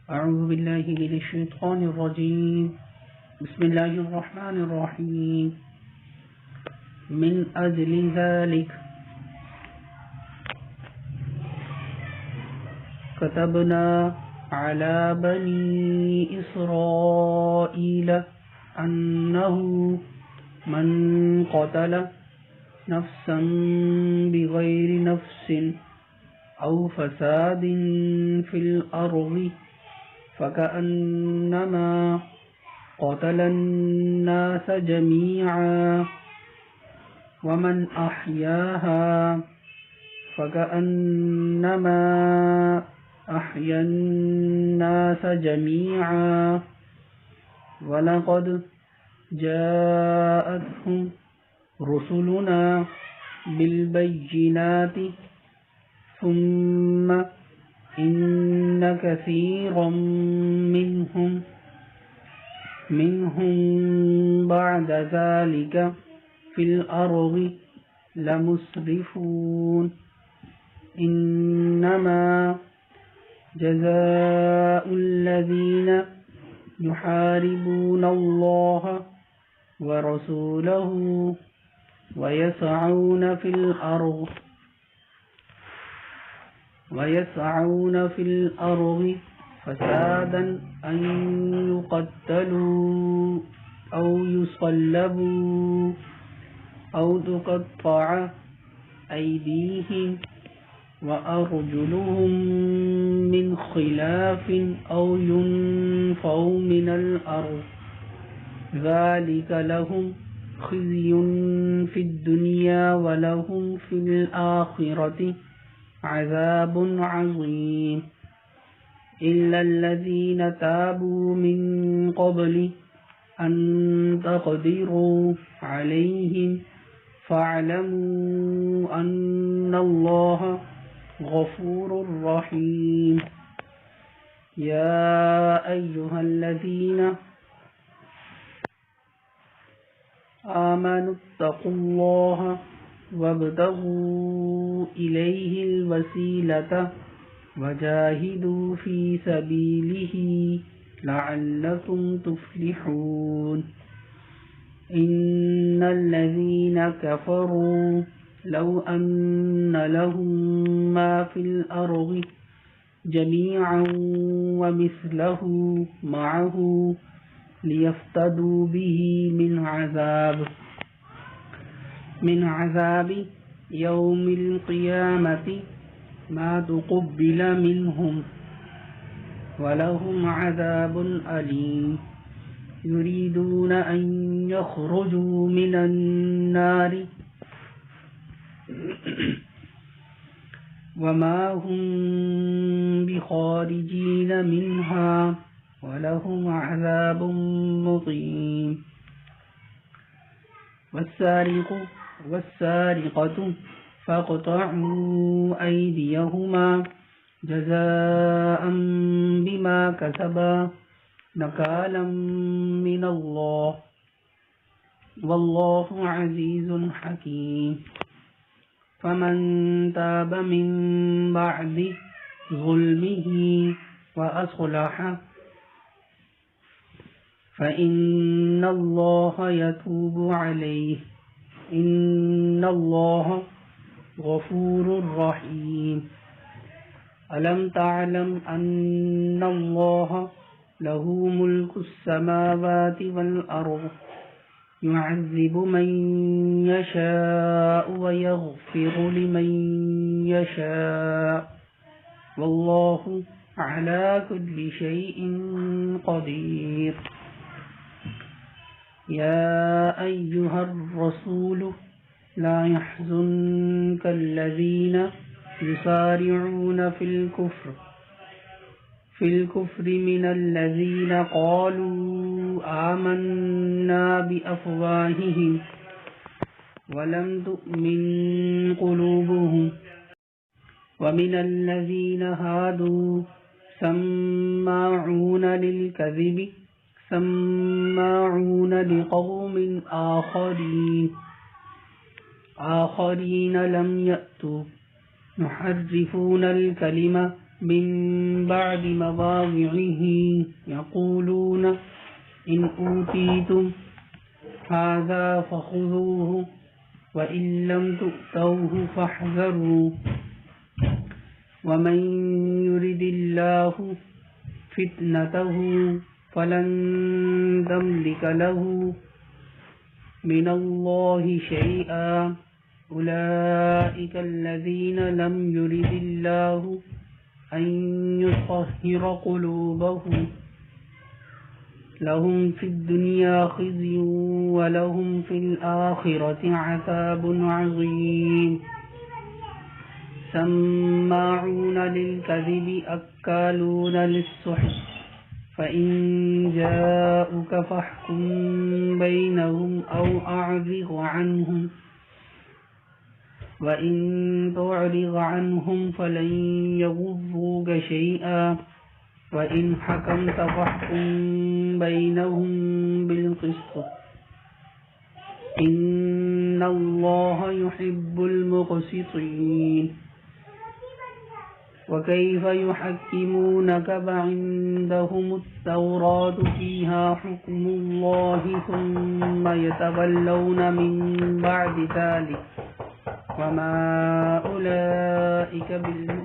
أعوذ بالله من الشيطان الرجيم. بسم الله الرحمن الرحيم. من أجل ذلك كتبنا على بني إسرائيل أنه من قتل نفسا بغير نفس أو فساد في الأرض فكأنما قتل الناس جميعا ومن أحياها فكأنما أحيا الناس جميعا ولقد جاءتهم رسلنا بالبينات ثم إن كثيرا منهم بعد ذلك في الأرض لمسرفون إنما جزاء الذين يحاربون الله ورسوله ويسعون في الأرض فسادا أن يقتلوا أو يصلبوا أو تقطع أيديهم وأرجلهم من خلاف أو ينفوا من الأرض ذلك لهم خزي في الدنيا ولهم في الآخرة عذاب عظيم إلا الذين تابوا من قبل أن تقدروا عليهم فاعلموا أن الله غفور رحيم يا أيها الذين آمنوا اتقوا الله وابتغوا إليه الوسيلة وجاهدوا في سبيله لعلكم تفلحون إن الذين كفروا لو أن لهم ما في الأرض جميعا ومثله معه ليفتدوا به من عذاب يوم القيامة ما تقبل منهم ولهم عذاب أليم يريدون أن يخرجوا من النار وما هم بخارجين منها ولهم عذاب مقيم والسارقة فاقطعوا أيديهما جزاء بما كسبا نكالا من الله والله عزيز حكيم فمن تاب من بعد ظلمه وأصلح فإن الله يتوب عليه إن الله غفور رحيم ألم تعلم أن الله له ملك السماوات والأرض يعذب من يشاء ويغفر لمن يشاء والله على كل شيء قدير يا أيها الرسول لا يحزنك الذين يسارعون في الكفر من الذين قالوا آمنا بأفواههم ولم تؤمن قلوبهم ومن الذين هادوا سماعون للكذب سماعون لقوم آخرين لم يأتوا يحرفون الكلمة من بعد مواضعه يقولون إن أوتيتم هذا فخذوه وإن لم تؤتوه فاحذروا ومن يرد الله فتنته فلن تملك له من الله شيئا أولئك الذين لم يرد الله أن يطهر قلوبهم لهم في الدنيا خزي ولهم في الآخرة عذاب عظيم سماعون للكذب أكالون للسحت فإن جاءوك فاحكم بينهم أو أعرض عنهم وإن تعرض عنهم فلن يضروك شيئا وإن حكمت فاحكم بينهم بالقسط إن الله يحب المقسطين وكيف يحكمونك وعندهم التوراة فيها حكم الله ثم يتولون من بعد ذلك وما أولئك بالمؤمنين